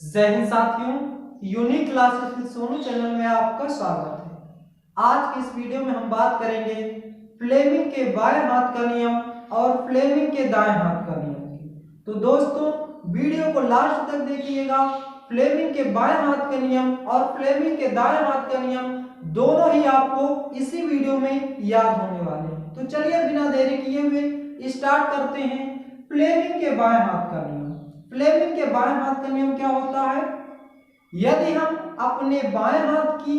जय हिंद साथियों, unique classes with Sonu channel में आपका स्वागत है। आज की इस वीडियो में हम बात करेंगे फ्लेमिंग के बाएं हाथ का नियम और फ्लेमिंग के दाएं हाथ का नियम की। तो दोस्तों वीडियो को लास्ट तक देखिएगा। फ्लेमिंग के बाएं हाथ का नियम और फ्लेमिंग के दाएं हाथ का नियम दोनों ही आपको इसी वीडियो में याद होने वाले हैं। तो चलिए बिना देरी किए हुए स्टार्ट करते हैं फ्लेमिंग के बाएं हाथ का नियम। फ्लेमिंग के बाएं हाथ का नियम क्या होता है? यदि हम अपने बाएं हाथ की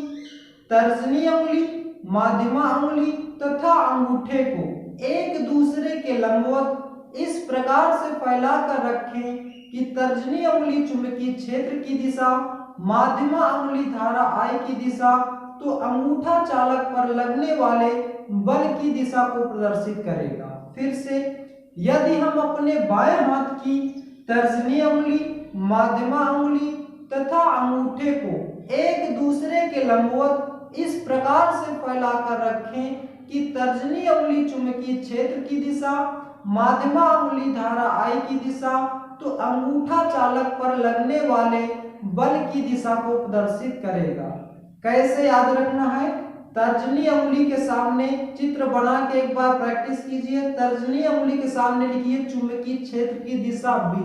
तर्जनी उंगली, माध्यमा उंगली तथा अंगूठे को एक दूसरे के लंबवत इस प्रकार से फैलाकर रखें कि तर्जनी उंगली चुंबकीय क्षेत्र की दिशा, माध्यमा उंगली धारा I की दिशा, तो अंगूठा चालक पर लगने वाले बल की दिशा को प्रदर्शित करेगा। फिर से, यदि हम अपने बाएं हाथ की तर्जनी उंगली, माध्यमा उंगली तथा अंगूठे को एक दूसरे के लंबवत इस प्रकार से फैलाकर रखें कि तर्जनी उंगली चुंबकीय क्षेत्र की दिशा, माध्यमा उंगली धारा I की दिशा, तो अंगूठा चालक पर लगने वाले बल की दिशा को प्रदर्शित करेगा। कैसे याद रखना है? तर्जनी उंगली के सामने चित्र बना के एक बार प्रैक्टिस कीजिए। तर्जनी उंगली के सामने लिखिए चुंबकीय क्षेत्र की दिशा B,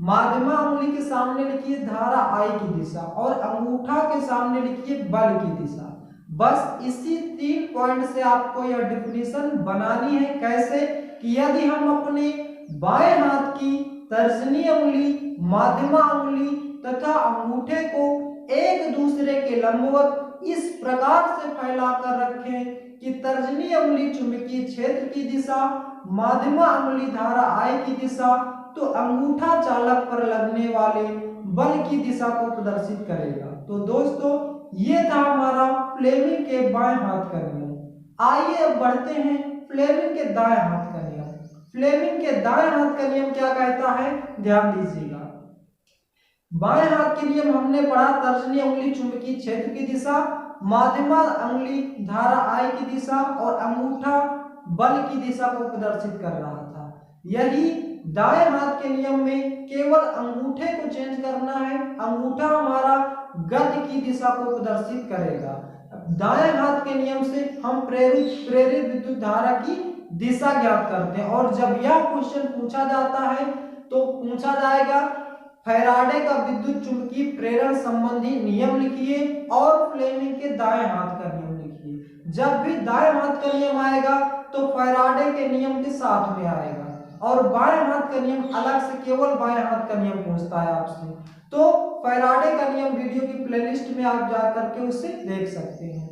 माध्यमा उंगली के सामने लिखिए धारा I की दिशा और अंगूठा के सामने लिखिए बल की दिशा। बस इसी 3 पॉइंट से आपको यह डिफिनीशन बनानी है। कैसे कि यदि हम अपने बाएं हाथ की तर्जनी उंगली, माध्यमा उंगली तथा अंगूठे को एक दूसरे के लंबवत इस प्रकार से फैलाकर रखें कि तर्जनी उंगली चुंबकीय क्षेत्र की दिशा, माध्यमा उंगली धारा I की दिशा, तो अंगूठा चालक पर लगने वाले बल की दिशा को प्रदर्शित करेगा। तो दोस्तों ये था हमारा फ्लेमिंग के बाएं हाथ का नियम। आइए अब बढ़ते हैं फ्लेमिंग के दाएं हाथ का नियम। फ्लेमिंग के दाएं हाथ का नियम क्या कहता है, ध्यान दीजिएगा। बाएं हाथ के नियम हमने पढ़ा, तर्जनी उंगली चुंबकीय क्षेत्र की दिशा, माध्यमा उंगली धारा I की दिशा और अंगूठा बल की दिशा को प्रदर्शित कर रहा था। यही दाएं हाथ के नियम में केवल अंगूठे को चेंज करना है। अंगूठा हमारा गति की दिशा को प्रदर्शित करेगा। दाएं हाथ के नियम से हम प्रेरित विद्युत धारा की दिशा ज्ञात करते हैं। और जब यह क्वेश्चन पूछा जाता है तो पूछा जाएगा फैराडे का विद्युत चुंबकीय प्रेरण संबंधी नियम लिखिए और फ्लेमिंग के दाएं हाथ का नियम लिखिए। जब भी दाएं हाथ का नियम आएगा तो फैराडे के नियम के साथ में आएगा और बाएं हाथ का नियम अलग से केवल बाएं हाथ का नियम पूछता है आपसे। तो फैराडे का नियम वीडियो की प्लेलिस्ट में आप जा करके उसे देख सकते हैं।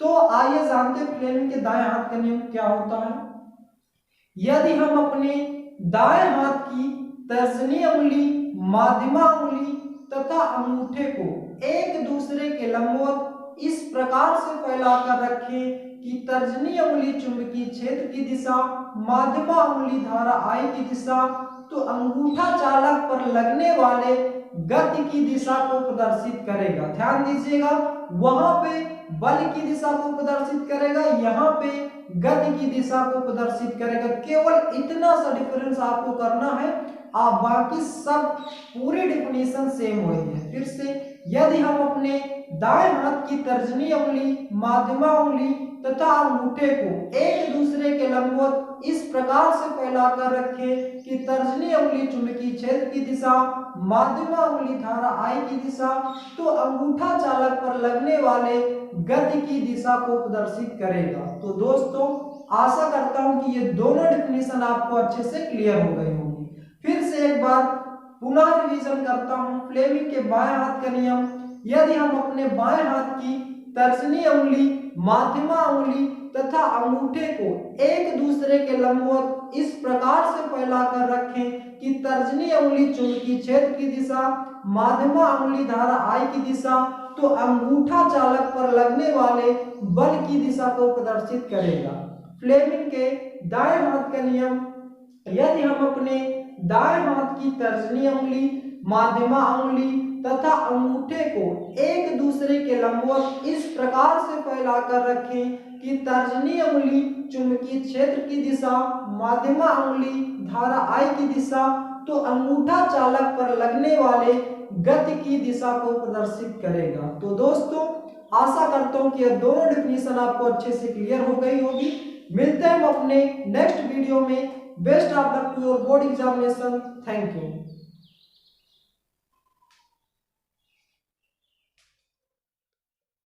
तो आइए जानते हैं फ्लेमिंग के दाएं हाथ का नियम क्या होता है। यदि हम अपने दाएं हाथ की तर्जनी उंगली, माध्यमा उंगली तथा अंगूठे को एक दूसरे के लंबवत इस प्रकार से फैलाकर रखें कि तर्जनी उंगली चुंबकीय क्षेत्र की दिशा, माध्यमा उंगली धारा I की दिशा, तो अंगूठा चालक पर लगने वाले गति की दिशा को प्रदर्शित करेगा। ध्यान दीजिएगा, वहां पे बल की दिशा को प्रदर्शित करेगा, यहाँ पे गति की दिशा को प्रदर्शित करेगा। केवल इतना सा डिफरेंस आपको करना है, आप बाकी सब पूरी डिफिनीशन सेम वही है। फिर से, यदि हम अपने दाएं हाथ की तर्जनी उंगली, माध्यमा उंगली तथा अंगूठे को एक दूसरे के लंबवत इस प्रकार से फैलाकर रखें कि तर्जनी उंगली चुंबकीय क्षेत्र की दिशा, माध्यमा उंगली धारा I की दिशा, तो अंगूठा चालक पर लगने वाले गति की दिशा को प्रदर्शित करेगा। तो दोस्तों आशा करता हूं कि ये दोनों डिफिनीशन आपको अच्छे से क्लियर हो गई होंगी। फिर से एक बार पुनः रिवीजन करता हूं। फ्लेमिंग के बाएं हाथ का नियम, यदि हम अपने बाएं हाथ की तर्जनी उंगली, माध्यमा उंगली तथा अंगूठे को एक दूसरे के लंबवत इस प्रकार से फैलाकर रखें कि तर्जनी उंगली चुंबकीय क्षेत्र की दिशा, माध्यमा उंगली धारा I की दिशा, तो अंगूठा चालक पर लगने वाले बल की दिशा को प्रदर्शित करेगा। फ्लेमिंग के दाएं हाथ का नियम, यदि हम अपने दाएं हाथ की तर्जनी उंगली, माध्यमा उंगली तथा अंगूठे को एक दूसरे के लंबवत इस प्रकार से फैलाकर रखें कि तर्जनी उंगली चुंबकीय क्षेत्र की दिशा, माध्यमा उंगली धारा I की दिशा, तो अंगूठा चालक पर लगने वाले गति की दिशा को प्रदर्शित करेगा। तो दोस्तों आशा करता हूं कि ये दोनों डेफिनेशन आपको अच्छे से क्लियर हो गई होगी। मिलते हैं हम अपने नेक्स्ट वीडियो में। Best of luck to your board examination. Thank you.